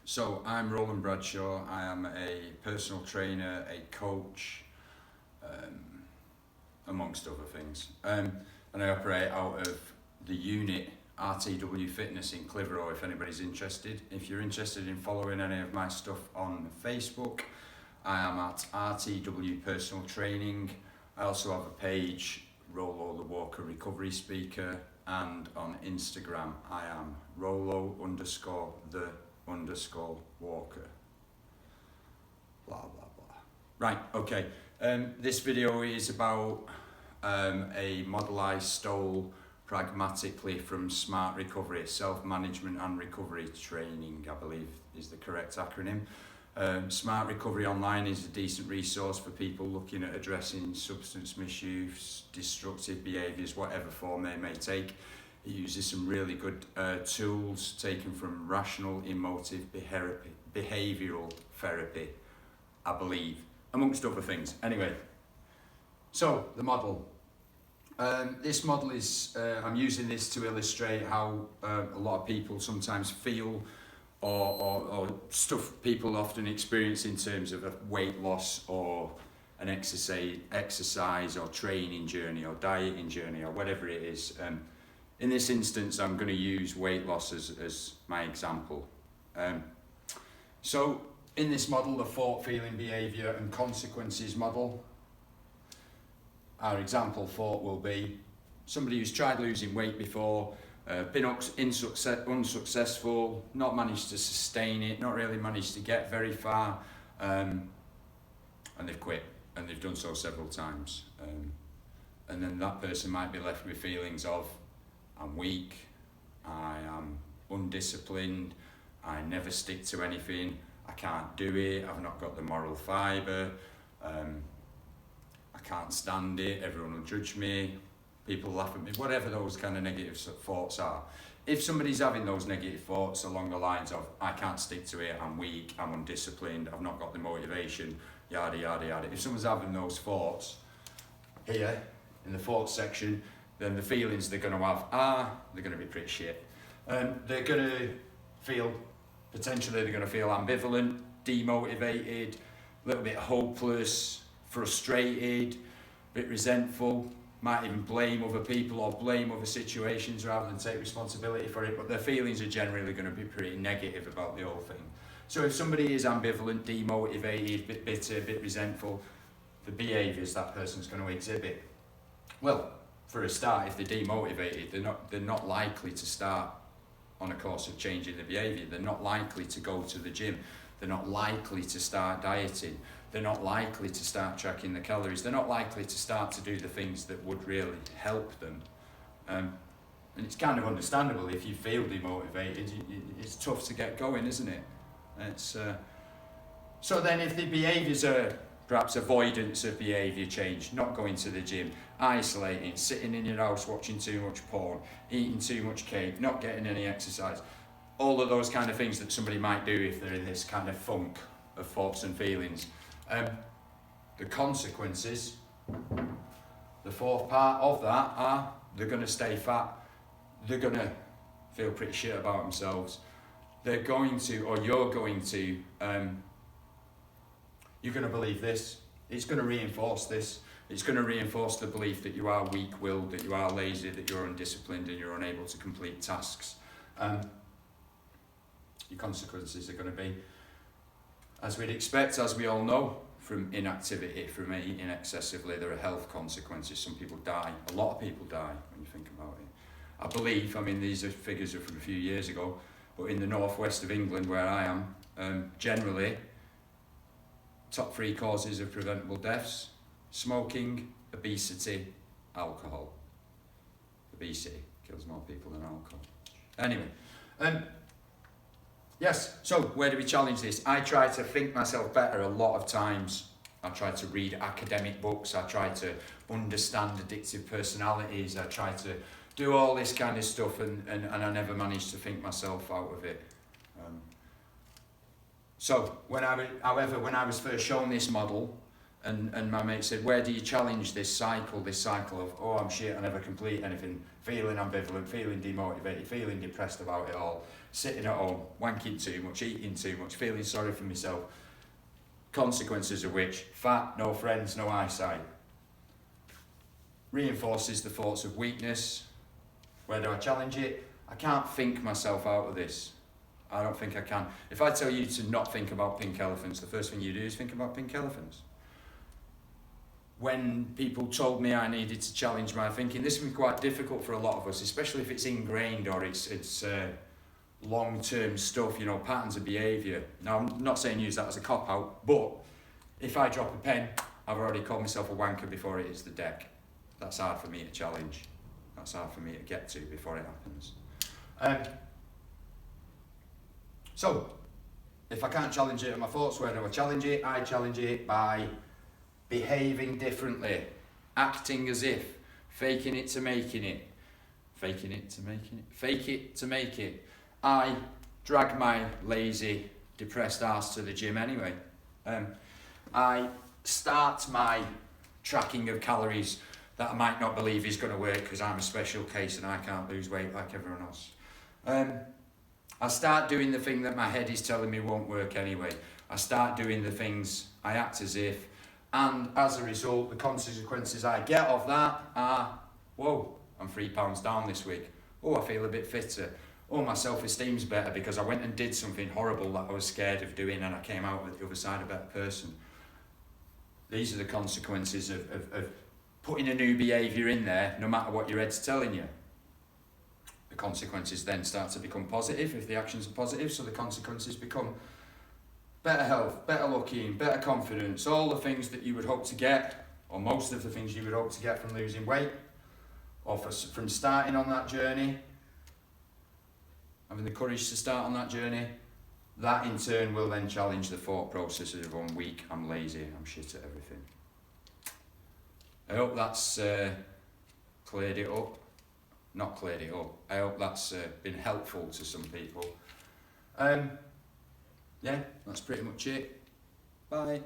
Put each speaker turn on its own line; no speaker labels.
So I'm Roland Bradshaw. I am a personal trainer, a coach, amongst other things. And I operate out of the unit RTW Fitness in Clitheroe, if anybody's interested. If you're interested in following any of my stuff on Facebook, I am at RTW Personal Training. I also have a page, Rolo the Walker Recovery Speaker, and on Instagram I am Rolo_the_walker. Blah blah blah. Right, okay. This video is about a model I stole pragmatically from Smart Recovery, Self-Management and Recovery Training, I believe is the correct acronym. Smart Recovery Online is a decent resource for people looking at addressing substance misuse, destructive behaviours, whatever form they may take. It uses some really good tools taken from rational emotive behavioural therapy, I believe, amongst other things. Anyway, so the model. This model is, I'm using this to illustrate how a lot of people sometimes feel or stuff people often experience in terms of a weight loss or an exercise or training journey or dieting journey or whatever it is. In this instance, I'm going to use weight loss as my example. So in this model, the thought, feeling, behaviour and consequences model, our example thought will be somebody who's tried losing weight before, been unsuccessful, not managed to sustain it, not really managed to get very far, and they've quit, and they've done so several times. And then that person might be left with feelings of, I'm weak, I am undisciplined, I never stick to anything, I can't do it, I've not got the moral fibre, I can't stand it, everyone will judge me, people laugh at me, whatever those kind of negative thoughts are. If somebody's having those negative thoughts along the lines of, I can't stick to it, I'm weak, I'm undisciplined, I've not got the motivation, yada yada yada. If someone's having those thoughts here in the thoughts section, then the feelings they're going to have they're going to be pretty shit. They're going to feel, potentially they're going to feel ambivalent, demotivated, a little bit hopeless, frustrated, a bit resentful, might even blame other people or blame other situations rather than take responsibility for it, but their feelings are generally going to be pretty negative about the whole thing. So if somebody is ambivalent, demotivated, a bit bitter, a bit resentful, the behaviours that person's going to exhibit, well, for a start, if they're demotivated, they're not likely to start on a course of changing their behaviour. They're not likely to go to the gym. They're not likely to start dieting. They're not likely to start tracking the calories. They're not likely to start to do the things that would really help them. And it's kind of understandable if you feel demotivated. It's tough to get going, isn't it? So then if the behaviours are perhaps avoidance of behaviour change, not going to the gym, isolating, sitting in your house watching too much porn, eating too much cake, not getting any exercise, all of those kind of things that somebody might do if they're in this kind of funk of thoughts and feelings. The consequences, the fourth part of that are they're going to stay fat, they're going to feel pretty shit about themselves, they're going to, or you're going to believe this, it's going to reinforce this, it's going to reinforce the belief that you are weak-willed, that you are lazy, that you're undisciplined and you're unable to complete tasks. Your consequences are going to be, as we'd expect, as we all know, from inactivity, from eating excessively, there are health consequences. Some people die, a lot of people die when you think about it. I believe, these are figures are from a few years ago, but in the northwest of England where I am, generally, top 3 causes of preventable deaths: smoking, obesity, alcohol. Obesity kills more people than alcohol. Anyway, yes, so where do we challenge this? I try to think myself better a lot of times. I try to read academic books, I try to understand addictive personalities, I try to do all this kind of stuff and I never manage to think myself out of it. So when I was first shown this model, And my mate said, where do you challenge this cycle of, oh, I'm shit, I never complete anything, feeling ambivalent, feeling demotivated, feeling depressed about it all, sitting at home, wanking too much, eating too much, feeling sorry for myself. Consequences of which, fat, no friends, no eyesight. Reinforces the thoughts of weakness. Where do I challenge it? I can't think myself out of this. I don't think I can. If I tell you to not think about pink elephants, the first thing you do is think about pink elephants. When people told me I needed to challenge my thinking, this has been quite difficult for a lot of us, especially if it's ingrained or it's long-term stuff, you know, patterns of behaviour. Now, I'm not saying use that as a cop-out, but if I drop a pen, I've already called myself a wanker before it hits the deck. That's hard for me to challenge. That's hard for me to get to before it happens. So, if I can't challenge it in my thoughts, where do I challenge it? I challenge it by behaving differently, acting as if, faking it to making it, fake it to make it. I drag my lazy, depressed arse to the gym anyway. I start my tracking of calories that I might not believe is going to work because I'm a special case and I can't lose weight like everyone else. I start doing the thing that my head is telling me won't work anyway. I start doing the things, I act as if, and as a result, the consequences I get of that are, whoa, I'm 3 pounds down this week. Oh, I feel a bit fitter. Oh, my self-esteem's better because I went and did something horrible that I was scared of doing and I came out with the other side a better person. These are the consequences of putting a new behaviour in there, no matter what your head's telling you. The consequences then start to become positive if the actions are positive, so the consequences become better health, better looking, better confidence, all the things that you would hope to get, or most of the things you would hope to get from losing weight, or from starting on that journey, having the courage to start on that journey. That in turn will then challenge the thought processes of I'm weak, I'm lazy, I'm shit at everything. I hope that's cleared it up. Not cleared it up. I hope that's been helpful to some people. Yeah, that's pretty much it. Bye.